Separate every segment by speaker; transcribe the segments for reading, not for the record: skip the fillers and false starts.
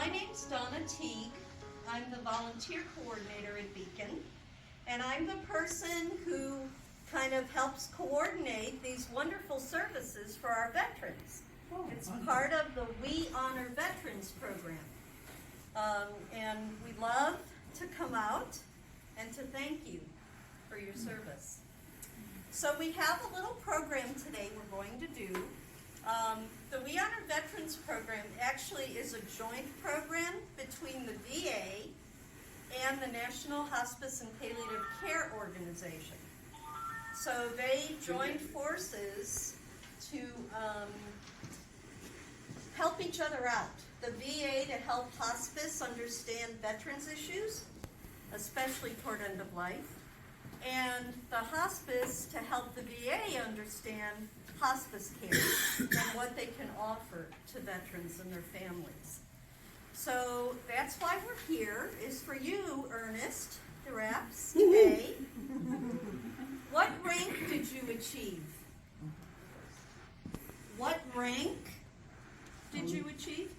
Speaker 1: My name's Donna Teague. I'm the volunteer coordinator at Beacon, and I'm the person who kind of helps coordinate these wonderful services for our veterans. It's part of the We Honor Veterans program. And we love to come out and to thank you for your service. So we have a little program today we're going to do. The We Honor Veterans program actually is a joint program between the VA and the National Hospice and Palliative Care Organization. So they joined forces to help each other out. The VA to help hospice understand veterans issues, especially toward end of life, and the hospice to help the VA understand hospice care and what they can offer to veterans and their families. So that's why we're here, is for you, Ernest, DeRaps, today. What rank did you achieve? What rank did you achieve?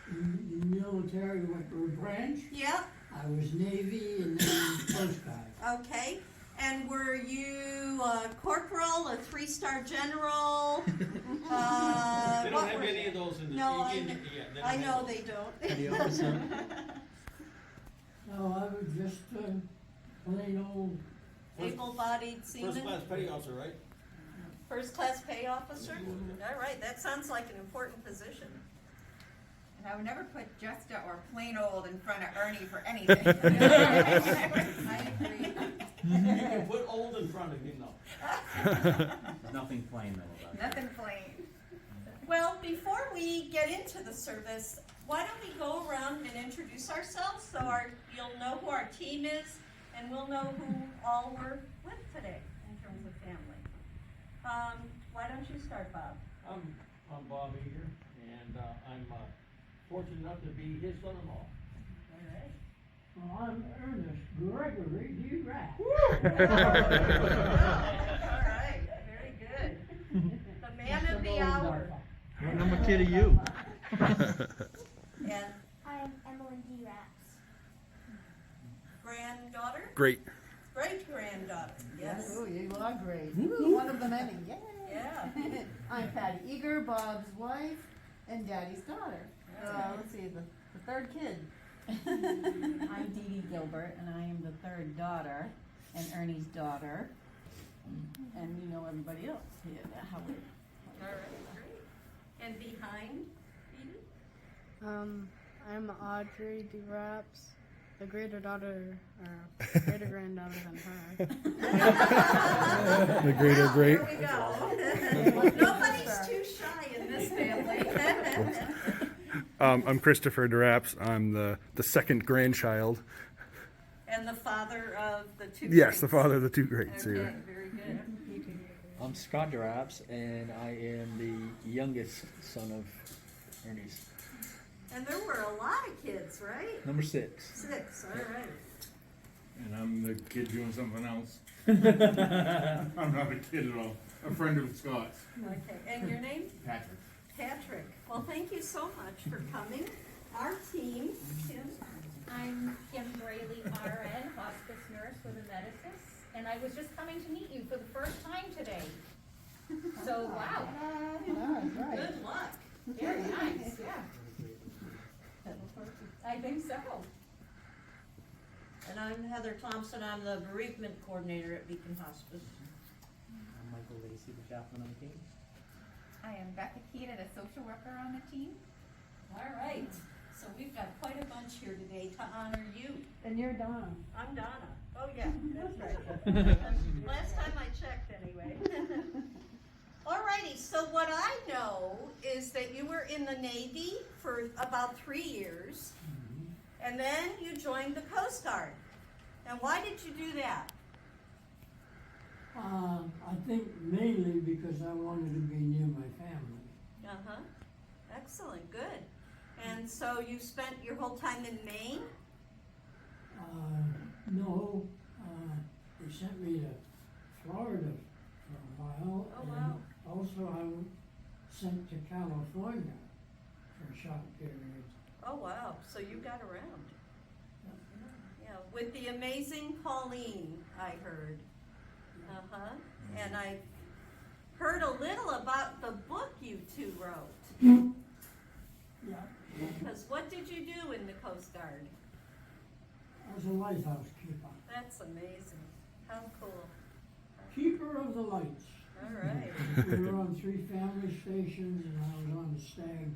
Speaker 2: In the military, what branch?
Speaker 1: Yeah.
Speaker 2: I was Navy and then Coast Guard.
Speaker 1: Okay. And were you a corporal, a 3-star general?
Speaker 3: They don't have any of those in the
Speaker 1: No, I
Speaker 3: don't
Speaker 1: know
Speaker 3: have
Speaker 1: they don't.
Speaker 4: Petty officer.
Speaker 2: No, I was just plain old.
Speaker 1: Able-bodied
Speaker 3: First
Speaker 1: seaman?
Speaker 3: class petty officer, right?
Speaker 1: First class pay officer? All right, that sounds like an important position.
Speaker 5: And I would never put Justa or plain old in front of Ernie for anything.
Speaker 1: I agree.
Speaker 3: You can put old in front of him though.
Speaker 4: Nothing plain though about that.
Speaker 5: Nothing plain.
Speaker 1: Well, before we get into the service, why don't we go around and introduce ourselves so you'll know who our team is and we'll know who all we're with today in terms of family. Why don't you start, Bob?
Speaker 3: I'm Bob Eager, and I'm fortunate enough to be his son-in-law.
Speaker 1: All right.
Speaker 2: Well, I'm Ernest Gregory DeRaps.
Speaker 1: All right, very good. The man of the hour.
Speaker 4: What number kid are you?
Speaker 1: And
Speaker 6: I'm Emily DeRaps.
Speaker 1: granddaughter?
Speaker 7: Great.
Speaker 1: Great-granddaughter, yes.
Speaker 8: Oh, you are great. One of the many, yay.
Speaker 1: Yeah.
Speaker 8: I'm Patty Eager, Bob's wife, and Daddy's daughter. Let's see, the third kid.
Speaker 9: I'm Dee Dee Gilbert, and I am the third daughter, and Ernie's daughter. And you know everybody else here, how we.
Speaker 1: All right, great. And behind Edie?
Speaker 10: I'm Audrey DeRaps, the greater daughter, greater granddaughter than her.
Speaker 7: The greater great.
Speaker 1: There we go. Nobody's too shy in this family.
Speaker 7: I'm Christopher DeRaps. I'm the second grandchild.
Speaker 1: And the father of the two
Speaker 7: Yes,
Speaker 1: greats.
Speaker 7: the father of the two greats
Speaker 1: Okay,
Speaker 7: here.
Speaker 1: very good.
Speaker 4: I'm Scott DeRaps, and I am the youngest son of Ernie's.
Speaker 1: And there were a lot of kids, right?
Speaker 4: Number 6.
Speaker 1: 6, all right.
Speaker 11: And I'm the kid doing something else. I'm not a kid at all. A friend of Scott's.
Speaker 1: Okay, and your name?
Speaker 11: Patrick.
Speaker 1: Patrick. Well, thank you so much for coming. Our team, Kim.
Speaker 12: I'm Kim Braley, RN, hospice nurse with Amedisys, and I was just coming to meet you for the first time today. So, wow.
Speaker 8: Right.
Speaker 1: Good luck.
Speaker 12: Very nice, yeah. I think so.
Speaker 13: And I'm Heather Thompson. I'm the bereavement coordinator at Beacon Hospice.
Speaker 4: I'm Michael Lacey, the chaplain on the team.
Speaker 5: I am Becca Keenan, a social worker on the team.
Speaker 1: All right. So we've got quite a bunch here today to honor you.
Speaker 8: And you're Donna.
Speaker 1: I'm Donna. Oh, yeah, that's right. Last time I checked, anyway. All righty, so what I know is that you were in the Navy for about 3 years, and then you joined the Coast Guard. And why did you do that?
Speaker 2: I think mainly because I wanted to be near my family.
Speaker 1: Uh-huh. Excellent, good. And so you spent your whole time in Maine?
Speaker 2: No, they sent me to Florida for a while.
Speaker 1: Oh, wow.
Speaker 2: And also I was sent to California for a short period.
Speaker 1: Oh, wow, so you got around. Yeah, with the amazing Pauline, I heard. Uh-huh, and I heard a little about the book you two wrote.
Speaker 2: Yeah,
Speaker 1: Because what did you do in the Coast Guard?
Speaker 2: I was a lighthouse keeper.
Speaker 1: That's amazing. How cool.
Speaker 2: Keeper of the lights.
Speaker 1: All right.
Speaker 2: We were on 3 family stations, and I was on the Stag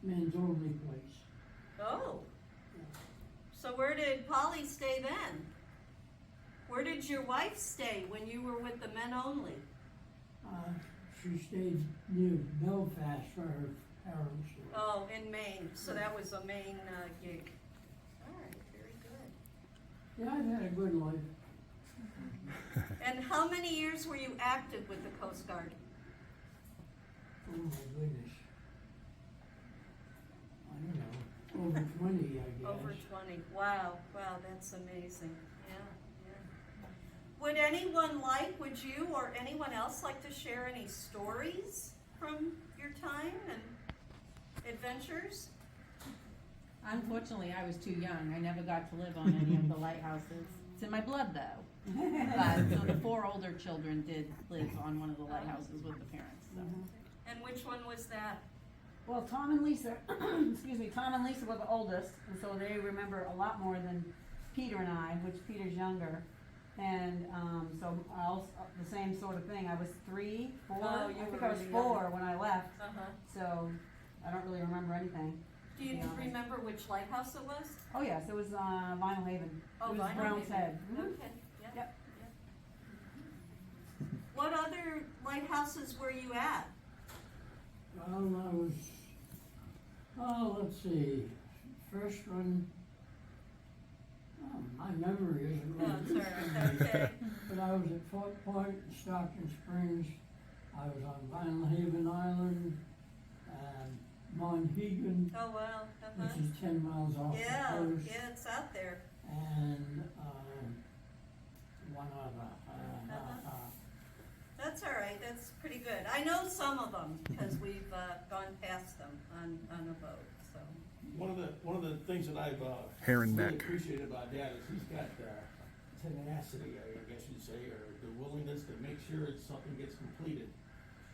Speaker 2: men's only place.
Speaker 1: Oh. So where did Polly stay then? Where did your wife stay when you were with the men only?
Speaker 2: She stayed near Belfast for her Heron store.
Speaker 1: Oh, in Maine. So that was a Maine gig. All right, very good.
Speaker 2: Yeah, I've had a good life.
Speaker 1: And how many years were you active with the Coast Guard?
Speaker 2: Oh my goodness. I don't know. Over 20, I guess.
Speaker 1: Over 20. Wow, wow, that's amazing. Yeah, yeah. Would you or anyone else like to share any stories from your time and adventures?
Speaker 9: Unfortunately, I was too young. I never got to live on any of the lighthouses. It's in my blood, though. But so the 4 older children did live on one of the lighthouses with the parents. So.
Speaker 1: And which one was that?
Speaker 8: Well, Tom and Lisa, excuse me, Tom and Lisa were the oldest, and so they remember a lot more than Peter and I, which Peter's younger. And so I also, the same sort of thing. I was 3, 4.
Speaker 1: Oh, you
Speaker 8: I think
Speaker 1: were
Speaker 8: I was
Speaker 1: really
Speaker 8: 4
Speaker 1: young.
Speaker 8: when I left.
Speaker 1: Uh-huh.
Speaker 8: So I don't really remember anything.
Speaker 1: Do you remember which lighthouse it was?
Speaker 8: Oh yes, it was Vinalhaven.
Speaker 1: Oh,
Speaker 8: it was Brown's
Speaker 1: Vinalhaven.
Speaker 8: Head. Mhm.
Speaker 1: Okay, yeah.
Speaker 8: Yep.
Speaker 1: yeah. What other lighthouses were you at?
Speaker 2: I was, let's see, first one, my memory isn't
Speaker 1: No,
Speaker 2: really
Speaker 1: it's all right, okay.
Speaker 2: But I was at Fort Point, Stockton Springs. I was on Vinalhaven Island, and Monhegan,
Speaker 1: Oh, wow, uh-huh.
Speaker 2: which is 10 miles off
Speaker 1: Yeah,
Speaker 2: the coast,
Speaker 1: yeah, it's out there.
Speaker 2: and one other.
Speaker 1: That's all right, that's pretty good. I know some of them, because we've gone past them on a boat, so.
Speaker 3: One of the things that I've
Speaker 7: Heron
Speaker 3: really
Speaker 7: neck.
Speaker 3: appreciated about Dad is he's got tenacity, I guess you'd say, or the willingness to make sure something gets completed.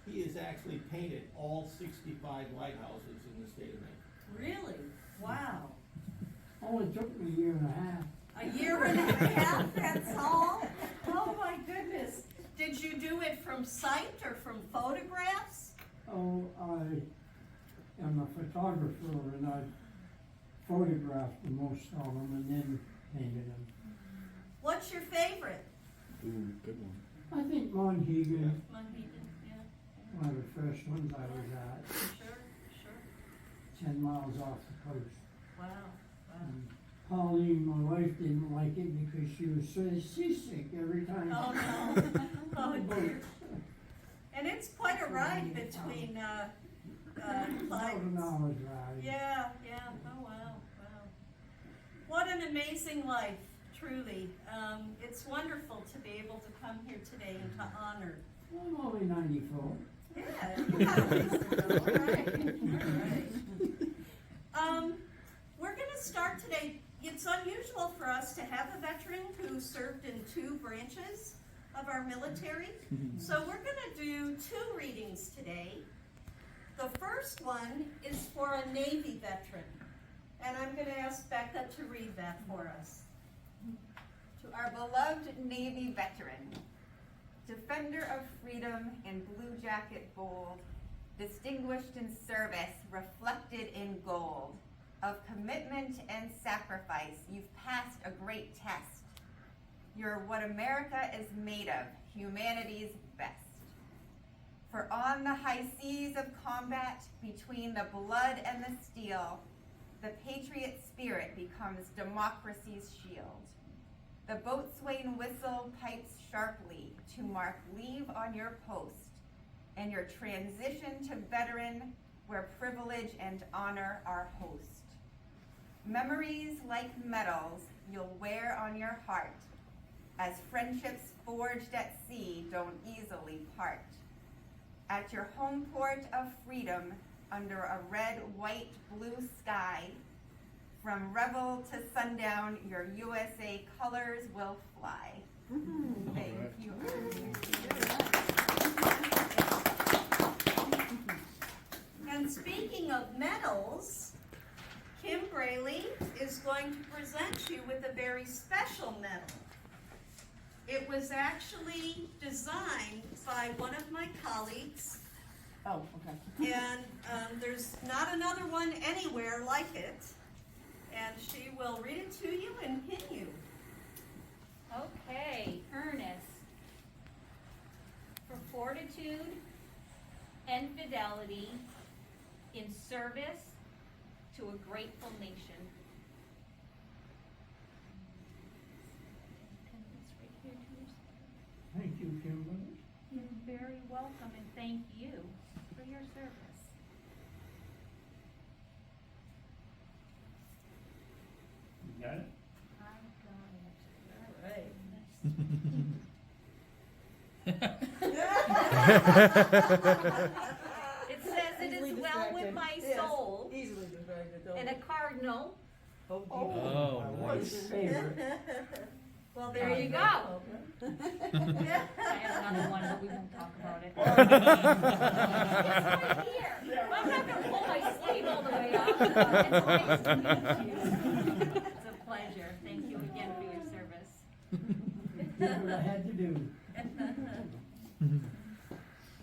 Speaker 3: He has actually painted all 65 lighthouses in the state of Maine.
Speaker 1: Really? Wow.
Speaker 2: Only took me a year and a half.
Speaker 1: A year and a half, that's all? Oh, my goodness. Did you do it from sight or from photographs?
Speaker 2: Oh, I am a photographer, and I photographed the most of them and then painted them.
Speaker 1: What's your favorite?
Speaker 4: Ooh, good one.
Speaker 2: I think Monhegan,
Speaker 1: Monhegan, yeah.
Speaker 2: one of the first ones I was at,
Speaker 1: Sure, sure.
Speaker 2: 10 miles off the coast.
Speaker 1: Wow, wow.
Speaker 2: And Pauline, my wife, didn't like it because she was so seasick every time.
Speaker 1: Oh, no. Oh, dear. And it's quite a ride between,
Speaker 2: About an hour's ride.
Speaker 1: Yeah, yeah, oh, wow, wow. What an amazing life, truly. It's wonderful to be able to come here today and to honor.
Speaker 2: I'm only 94.
Speaker 1: Yeah, you got a ways to go, all right, all right. We're gonna start today. It's unusual for us to have a veteran who served in 2 branches of our military. So we're gonna do 2 readings today. The first one is for a Navy veteran. And I'm gonna ask Becca to read that for us.
Speaker 5: To our beloved Navy veteran, defender of freedom in blue jacket bold, distinguished in service, reflected in gold, of commitment and sacrifice, you've passed a great test. You're what America is made of, humanity's best. For on the high seas of combat, between the blood and the steel, the patriot spirit becomes democracy's shield. The boatswain whistle pipes sharply to mark leave on your post, and your transition to veteran where privilege and honor are host. Memories like medals you'll wear on your heart, as friendships forged at sea don't easily part. At your home port of freedom, under a red, white, blue sky. From revel to sundown, your USA colors will fly. Thank you.
Speaker 1: And speaking of medals, Kim Braley is going to present you with a very special medal. It was actually designed by one of my colleagues,
Speaker 8: Oh, okay.
Speaker 1: and there's not another one anywhere like it. And she will read it to you and pin you.
Speaker 12: Okay, Ernest. For fortitude and fidelity in service to a grateful nation.
Speaker 2: Thank you, Kimberly.
Speaker 12: You're very welcome, and thank you for your service.
Speaker 2: You got it?
Speaker 12: I got it. It says it is well with my soul,
Speaker 8: Easily distracted,
Speaker 12: and a cardinal.
Speaker 4: Oh, nice.
Speaker 2: Favorite.
Speaker 1: Well, there you go.
Speaker 12: I have another one, but we won't talk about it. It's right here. I'm not gonna pull my sleeve all the way up. It's nice to meet you. It's a pleasure. Thank you again for your service.
Speaker 2: Did what I had to do.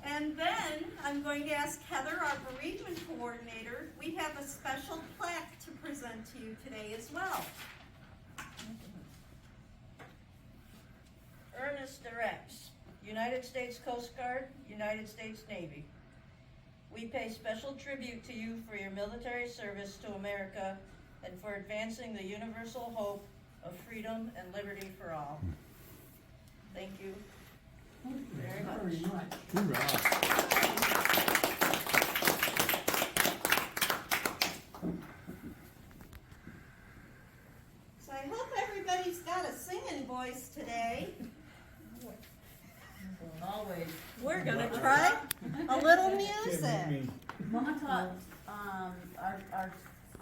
Speaker 1: And then I'm going to ask Heather, our bereavement coordinator. We have a special plaque to present to you today as well.
Speaker 13: Ernest DeRaps, United States Coast Guard, United States Navy. We pay special tribute to you for your military service to America and for advancing the universal hope of freedom and liberty for all. Thank you very much.
Speaker 4: Hoorah.
Speaker 1: So I hope everybody's got a singing voice today.
Speaker 13: Always.
Speaker 1: We're gonna try a little music.
Speaker 9: Mama taught, our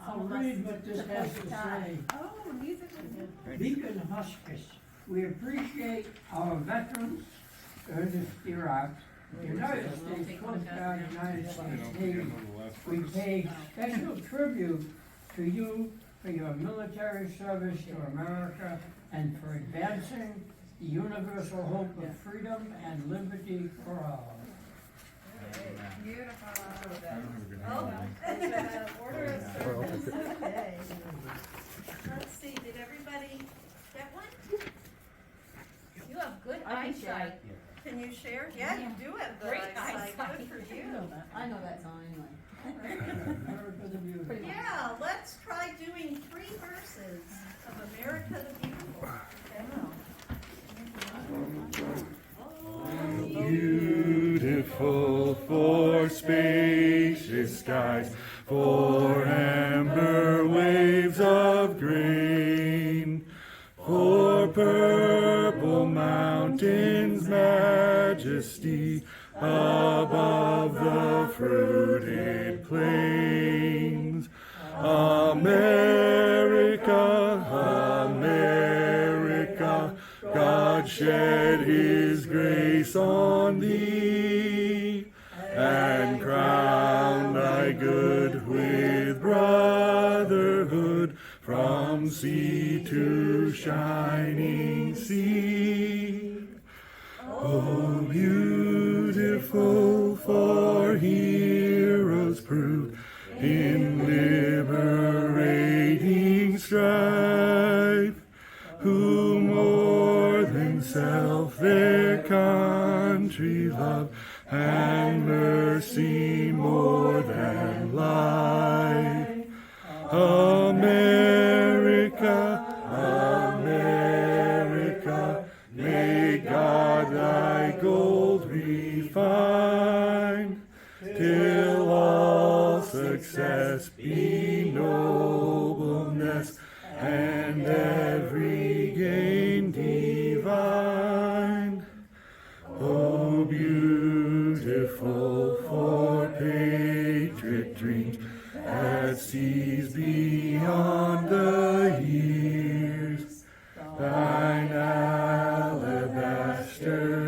Speaker 2: I'll read what this has to say.
Speaker 5: Oh, music was
Speaker 2: Beacon Hospice, we appreciate our veterans, Ernest G. United States Coast Guard, United States Navy. We pay special tribute to you for your military service to America and for advancing the universal hope of freedom and liberty for all.
Speaker 5: beautiful.
Speaker 1: Oh, order of service. Okay. Let's see, did everybody get one?
Speaker 12: You have good
Speaker 8: I can share.
Speaker 12: eyesight.
Speaker 1: Can you share? Yeah, you do have good
Speaker 12: Great
Speaker 1: eyesight.
Speaker 12: eyesight.
Speaker 1: Good for
Speaker 8: I
Speaker 1: you.
Speaker 8: know that, I know that song anyway.
Speaker 2: America the Beautiful.
Speaker 8: Pretty much.
Speaker 1: Yeah, let's try doing 3 verses of America the Beautiful.
Speaker 11: Beautiful for spacious skies, for amber waves of grain, for purple mountains' majesty above the fruited plains. America, America, God shed his grace on thee, and crowned thy good with brotherhood from sea to shining sea. Oh, beautiful for heroes proved in liberating strife, who more than self their country love, and mercy more than life. America, America, may God thy gold refine, till all success be nobleness, and every gain divine. Oh, beautiful for patriot sweet dreams at seas beyond the years. Thine alabaster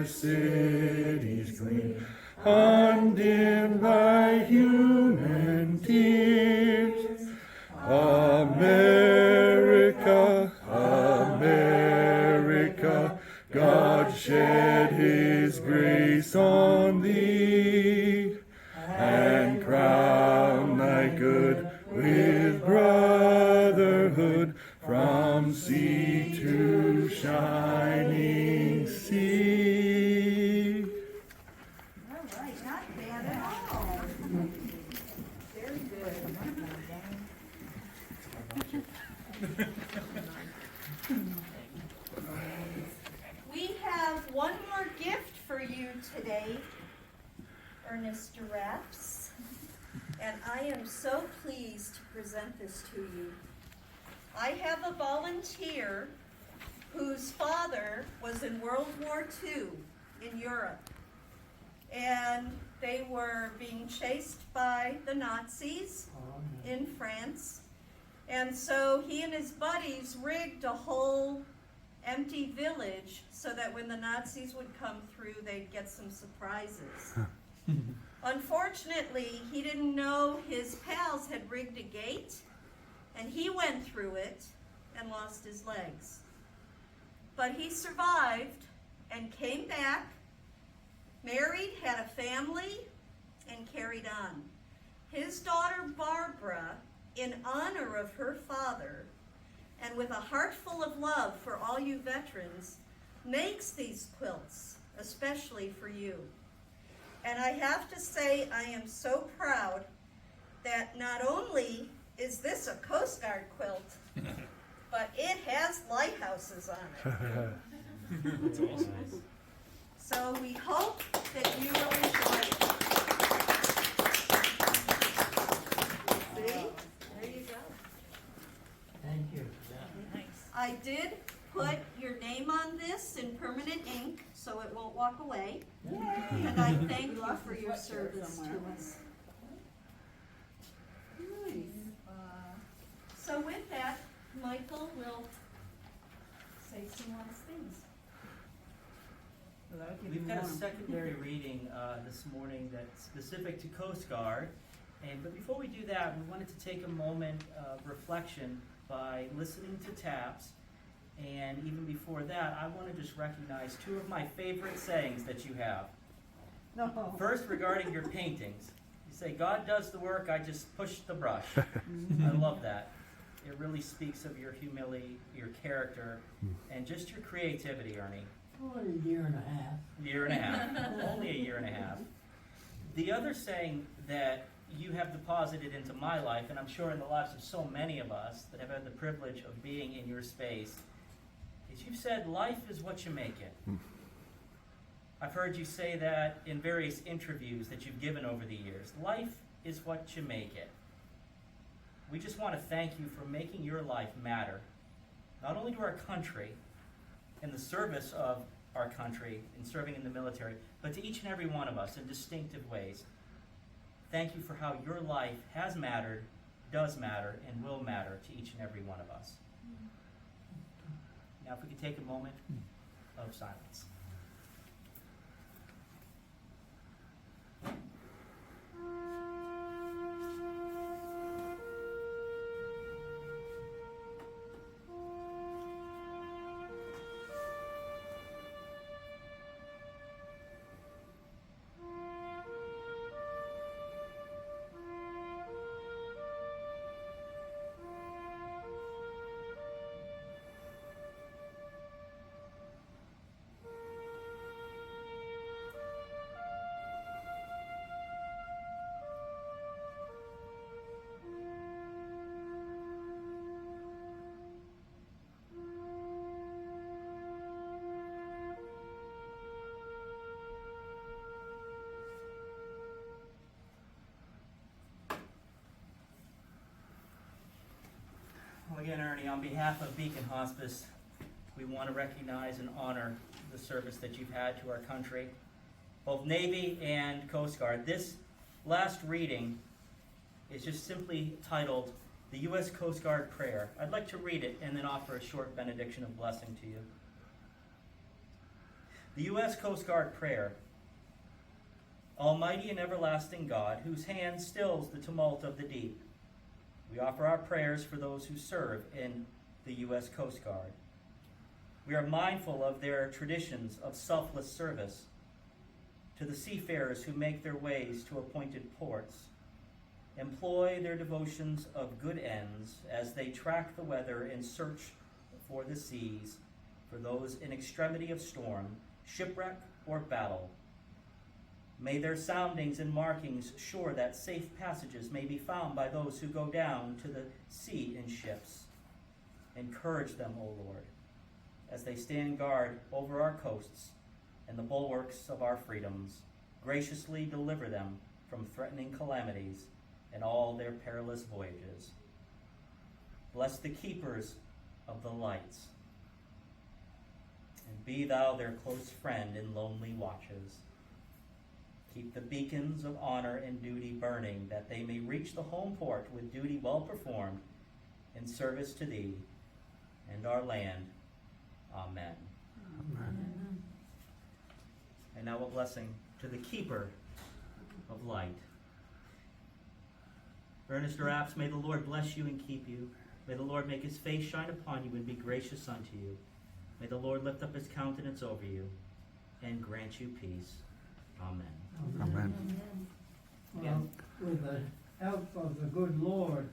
Speaker 11: cities gleam, undimmed by human tears. America, America, God shed his grace on thee, and crown thy good with brotherhood from sea to shining sea.
Speaker 5: All right, not bad at all. Very good.
Speaker 1: We have one more gift for you today, Ernest DeRaps, and I am so pleased to present this to you. I have a volunteer whose father was in World War II in Europe, and they were being chased by the Nazis in France, and so he and his buddies rigged a whole empty village so that when the Nazis would come through, they'd get some surprises. Unfortunately, he didn't know his pals had rigged a gate, and he went through it and lost his legs. But he survived and came back, married, had a family, and carried on. His daughter Barbara, in honor of her father, and with a heart full of love for all you veterans, makes these quilts, especially for you. And I have to say, I am so proud that not only is this a Coast Guard quilt, but it has lighthouses on it.
Speaker 11: That's awesome.
Speaker 1: So we hope that you will enjoy it. See? There you go.
Speaker 2: Thank you.
Speaker 1: I did put your name on this in permanent ink, so it won't walk away. And I thank you for your service to us. So with that, Michael will say some last things.
Speaker 14: We've got a secondary reading this morning that's specific to Coast Guard. But before we do that, we wanted to take a moment of reflection by listening to taps. And even before that, I want to just recognize two of my favorite sayings that you have.
Speaker 8: No.
Speaker 14: First, regarding your paintings. You say, God does the work, I just push the brush. I love that. It really speaks of your humility, your character, and just your creativity, Ernie.
Speaker 2: Only a year and a half.
Speaker 14: Year and a half. Only a year and a half. The other saying that you have deposited into my life, and I'm sure in the lives of so many of us that have had the privilege of being in your space, is you've said life is what you make it. I've heard you say that in various interviews that you've given over the years. Life is what you make it. We just want to thank you for making your life matter, not only to our country, in the service of our country, in serving in the military, but to each and every one of us in distinctive ways. Thank you for how your life has mattered, does matter, and will matter to each and every one of us. Now if we could take a moment of silence. Well, again, Ernie, on behalf of Beacon Hospice, we want to recognize and honor the service that you've had to our country, both Navy and Coast Guard. This last reading is just simply titled The U.S. Coast Guard Prayer. I'd like to read it and then offer a short benediction of blessing to you. The U.S. Coast Guard Prayer. Almighty and everlasting God, whose hand stills the tumult of the deep, we offer our prayers for those who serve in the U.S. Coast Guard. We are mindful of their traditions of selfless service, to the seafarers who make their ways to appointed ports, employ their devotions of good ends as they track the weather and search for the seas, for those in extremity of storm, shipwreck, or battle. May their soundings and markings sure that safe passages may be found by those who go down to the sea in ships. Encourage them, O Lord, as they stand guard over our coasts and the bulwarks of our freedoms. Graciously deliver them from threatening calamities and all their perilous voyages. Bless the keepers of the lights, and be thou their close friend in lonely watches. Keep the beacons of honor and duty burning, that they may reach the home port with duty well performed in service to thee and our land. Amen.
Speaker 2: Amen.
Speaker 14: And now a blessing to the keeper of light. Ernest DeRaps, may the Lord bless you and keep you. May the Lord make his face shine upon you and be gracious unto you. May the Lord lift up his countenance over you and grant you peace. Amen.
Speaker 2: Amen. Well, with the help of the good Lord,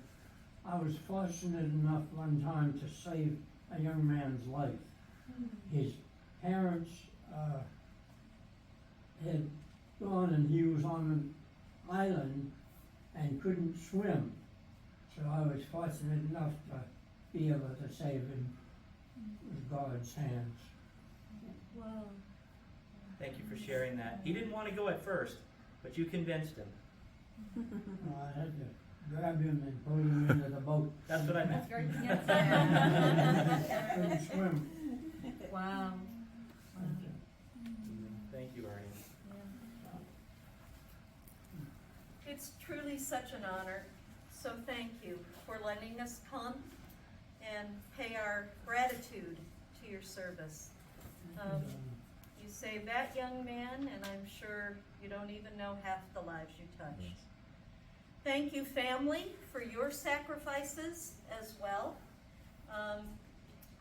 Speaker 2: I was fortunate enough one time to save a young man's life. His parents had gone and he was on an island and couldn't swim. So I was fortunate enough to be able to save him with God's hands.
Speaker 10: Wow.
Speaker 14: Thank you for sharing that. He didn't want to go at first, but you convinced him.
Speaker 2: I had to grab him and pull him into the boat.
Speaker 14: That's what I meant.
Speaker 2: Couldn't swim.
Speaker 9: Wow.
Speaker 14: Thank you, Ernie.
Speaker 1: It's truly such an honor, so thank you for letting us come and pay our gratitude to your service. You saved that young man, and I'm sure you don't even know half the lives you touched. Thank you, family, for your sacrifices as well.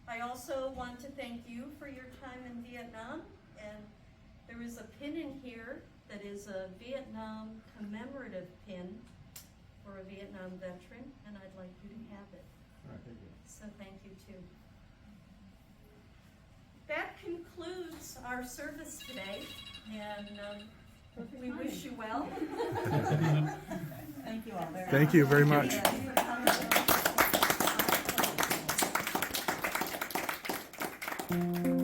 Speaker 1: I also want to thank you for your time in Vietnam, and there is a pin in here that is a Vietnam commemorative pin for a Vietnam veteran, and I'd like you to have it. So thank you too. That concludes our service today, and we wish you well.
Speaker 9: Thank you all very much.
Speaker 7: Thank you very much.
Speaker 9: Thank you.